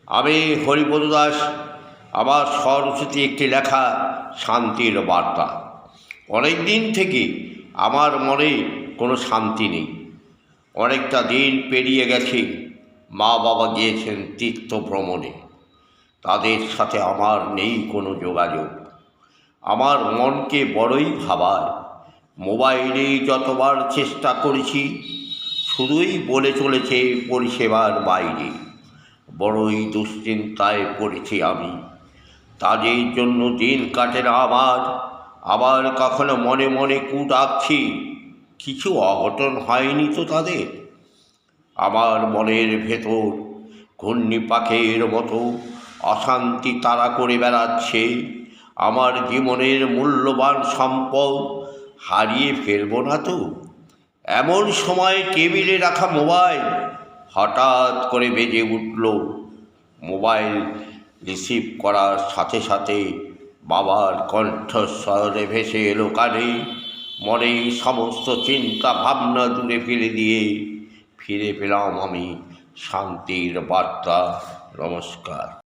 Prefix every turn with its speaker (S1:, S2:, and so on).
S1: আমি হরিপদ দাস। আমার সরস্বতী একটি লেখা শান্তির বার্তা। অনেক দিন থেকে আমার মনে কোনো শান্তি নেই। অনেকটা দিন পেরিয়ে গেছে। মা বাবা গিয়েছেন তীর্থ ভ্রমণে, তাদের সাথে আমার নেই কোনো যোগাযোগ। আমার মনকে বড়ই ভাবায়। মোবাইলে যতবার চেষ্টা করেছি, শুধুই বলে চলেছে পরিষেবার বাইরে। বড়ই দুশ্চিন্তায় পড়েছি আমি। তাদের জন্য দিন কাটে না আমার। আবার কখনো মনে মনে ডাকছি, কিছু অঘটন হয়নি তো তাদের? আমার মনের ভেতর ঘূর্ণিপাকের মতো অশান্তি তাড়া করে বেড়াচ্ছে। আমার জীবনের মূল্যবান সম্পদ হারিয়ে ফেলব না তো? এমন সময় টেবিলে রাখা মোবাইল হঠাৎ করে বেজে উঠল। মোবাইল রিসিভ করার সাথে সাথে বাবার কণ্ঠস্বরে ভেসে এলো কানে। মনে সমস্ত চিন্তা ভাবনা দূরে ফেলে দিয়ে ফিরে পেলাম আমি শান্তির বার্তা। নমস্কার।